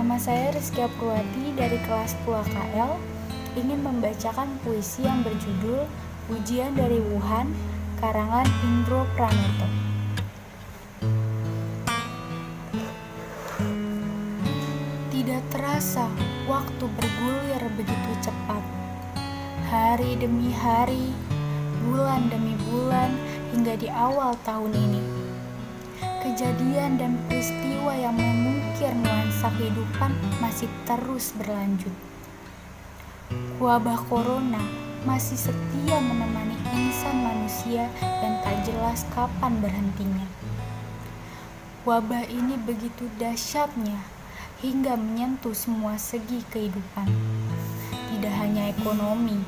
Nama saya Rizkia Purwati dari kelas 10 KL, ingin membacakan puisi yang berjudul Ujian dari Wuhan, karangan Indro Pranoto. Tidak terasa, waktu bergulir begitu cepat. Hari demi hari, bulan demi bulan, hingga di awal tahun ini. Kejadian dan peristiwa yang mengukir nuansa kehidupan masih terus berlanjut. Wabah corona masih setia menemani insan manusia yang tak jelas kapan berhentinya. Wabah ini begitu dahsyatnya hingga menyentuh semua segi kehidupan. Tidak hanya ekonomi,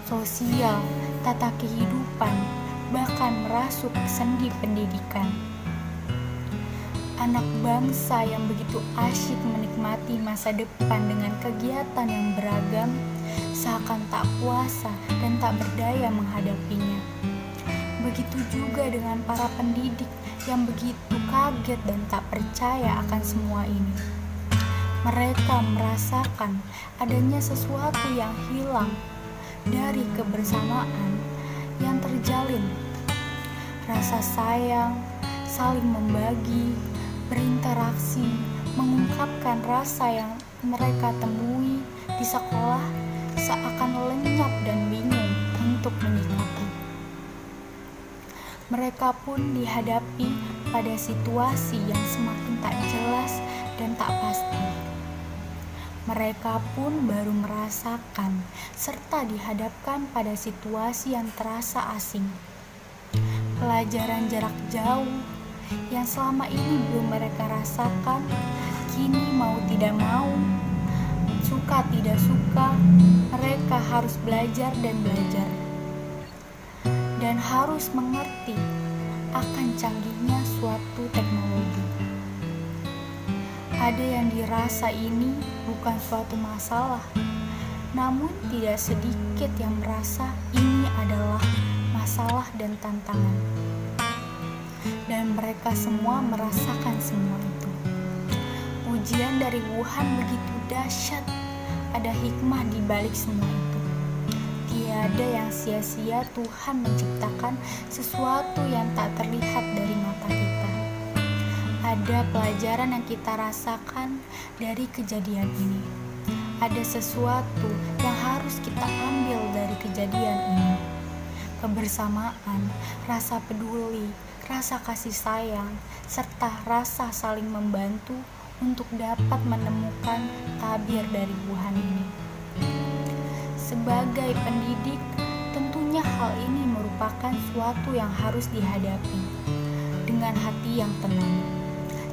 sosial, tata kehidupan, bahkan merasuk sendi pendidikan. Anak bangsa yang begitu asyik menikmati masa depan dengan kegiatan yang beragam, seakan tak kuasa dan tak berdaya menghadapinya. Begitu juga dengan para pendidik yang begitu kaget dan tak percaya akan semua ini. Mereka merasakan adanya sesuatu yang hilang dari kebersamaan yang terjalin. Rasa sayang, saling membagi, berinteraksi, mengungkapkan rasa yang mereka temui di sekolah seakan lenyap dan bingung untuk menyikapi. Mereka pun dihadapi pada situasi yang semakin tak jelas dan tak pasti. Mereka pun baru merasakan serta dihadapkan pada situasi yang terasa asing. Pelajaran jarak jauh yang selama ini belum mereka rasakan, kini mau tidak mau, suka tidak suka, mereka harus belajar dan belajar. Dan harus mengerti akan canggihnya suatu teknologi. Ada yang dirasa ini bukan suatu masalah, namun tidak sedikit yang merasa ini adalah masalah dan tantangan. Dan mereka semua merasakan semua itu. Ujian dari Wuhan begitu dahsyat, ada hikmah di balik semua itu. Tiada yang sia-sia Tuhan menciptakan sesuatu yang tak terlihat dari mata kita. Ada pelajaran yang kita rasakan dari kejadian ini. Ada sesuatu yang harus kita ambil dari kejadian ini. Kebersamaan, rasa peduli, rasa kasih sayang, serta rasa saling membantu untuk dapat menemukan tabir dari Wuhan ini. Sebagai pendidik, tentunya hal ini merupakan suatu yang harus dihadapi dengan hati yang tenang.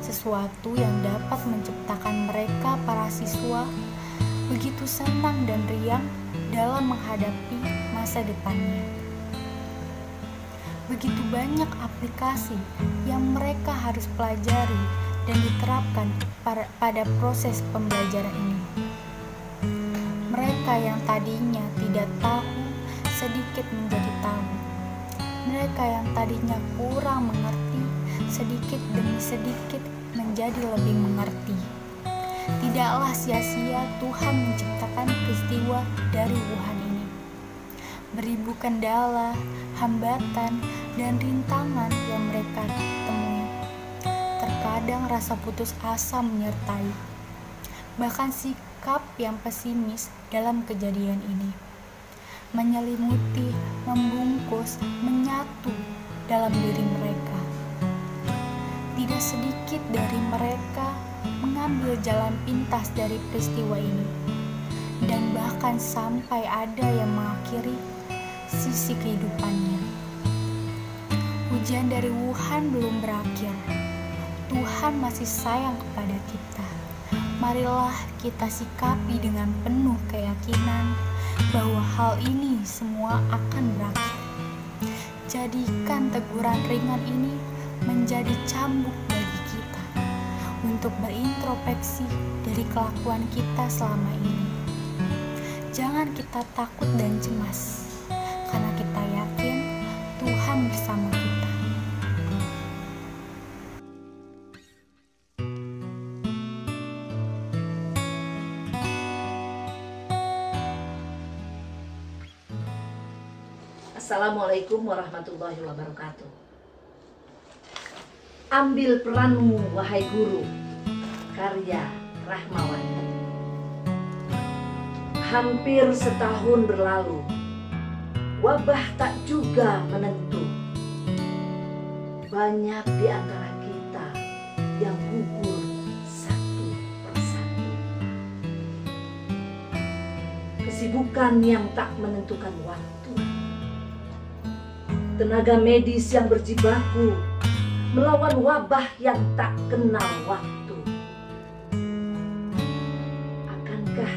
Sesuatu yang dapat menciptakan mereka para siswa begitu senang dan riang dalam menghadapi masa depannya. Begitu banyak aplikasi yang mereka harus pelajari dan diterapkan pada proses pembelajaran ini. Mereka yang tadinya tidak tahu, sedikit menjadi tahu. Mereka yang tadinya kurang mengerti, sedikit demi sedikit menjadi lebih mengerti. Tidaklah sia-sia Tuhan menciptakan peristiwa dari Wuhan ini. Beribu kendala, hambatan, dan rintangan yang mereka temui. Terkadang rasa putus asa menyertai, bahkan sikap yang pesimis dalam kejadian ini. Menyelimuti, membungkus, menyatu dalam diri mereka. Tidak sedikit dari mereka mengambil jalan pintas dari peristiwa ini. Dan bahkan sampai ada yang mengakhiri sisi kehidupannya. Ujian dari Wuhan belum berakhir. Tuhan masih sayang kepada kita. Marilah kita sikapi dengan penuh keyakinan bahwa hal ini semua akan berakhir. Jadikan teguran ringan ini menjadi cambuk bagi kita untuk berintrospeksi dari kelakuan kita selama ini. Jangan kita takut dan cemas, karena kita yakin Tuhan bersama kita. Assalamualaikum warahmatullahi wabarakatuh. Ambil peranmu, wahai guru. Karya Rahmawati. Hampir setahun berlalu, wabah tak juga menentu. Banyak di antara kita yang gugur satu persatu. Kesibukan yang tak menentukan waktu. Tenaga medis yang berjibaku melawan wabah yang tak kenal waktu. Akankah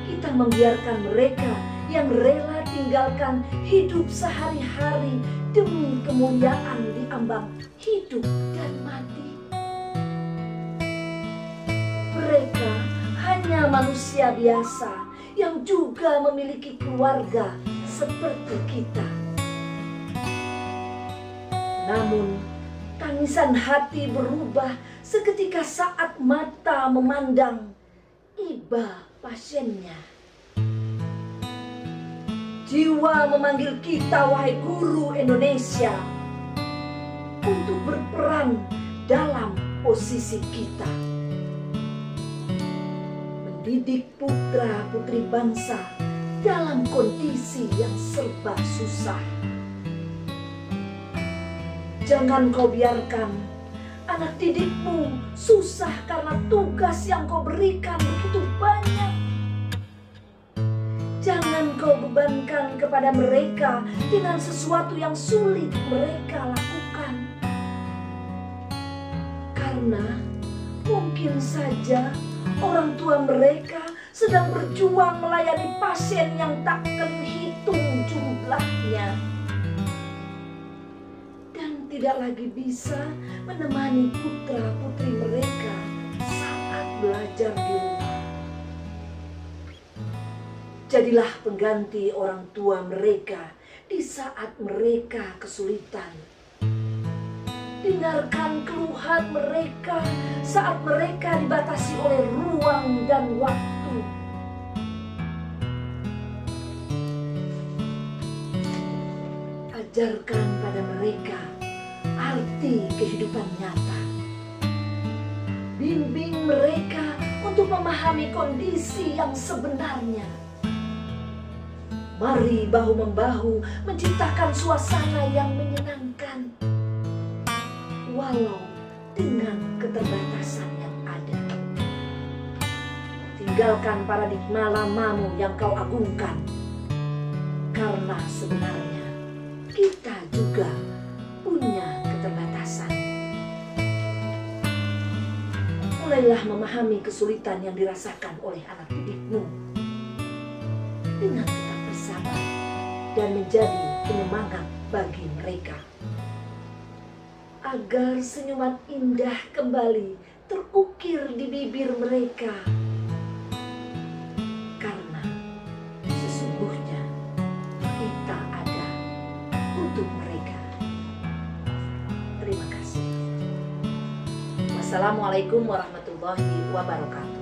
kita membiarkan mereka yang rela tinggalkan hidup sehari-hari demi kemuliaan di ambang hidup dan mati? Mereka hanya manusia biasa yang juga memiliki keluarga seperti kita. Namun, tangisan hati berubah seketika saat mata memandang iba pasiennya. Jiwa memanggil kita, wahai guru Indonesia, untuk berperan dalam posisi kita. Mendidik putra-putri bangsa dalam kondisi yang serba susah. Jangan kau biarkan anak didikmu susah karena tugas yang kau berikan begitu banyak. Jangan kau bebankan kepada mereka dengan sesuatu yang sulit mereka lakukan. Karena mungkin saja orang tua mereka sedang berjuang melayani pasien yang tak terhitung jumlahnya. Tidak lagi bisa menemani putra-putri mereka saat belajar di rumah. Jadilah pengganti orang tua mereka di saat mereka kesulitan. Dengarkan keluhan mereka saat mereka dibatasi oleh ruang dan waktu. Ajarkan pada mereka arti kehidupan nyata. Bimbing mereka untuk memahami kondisi yang sebenarnya. Mari bahu-membahu menciptakan suasana yang menyenangkan, walau dengan keterbatasan yang ada. Tinggalkan paradigma lamamu yang kau agungkan, karena sebenarnya kita juga punya keterbatasan. Mulailah memahami kesulitan yang dirasakan oleh anak didikmu dengan tetap bersabar dan menjadi penyemangat bagi mereka, agar senyuman indah kembali terukir di bibir mereka. Karena sesungguhnya kita ada untuk mereka. Terima kasih. Wassalamualaikum warahmatullahi wabarakatuh.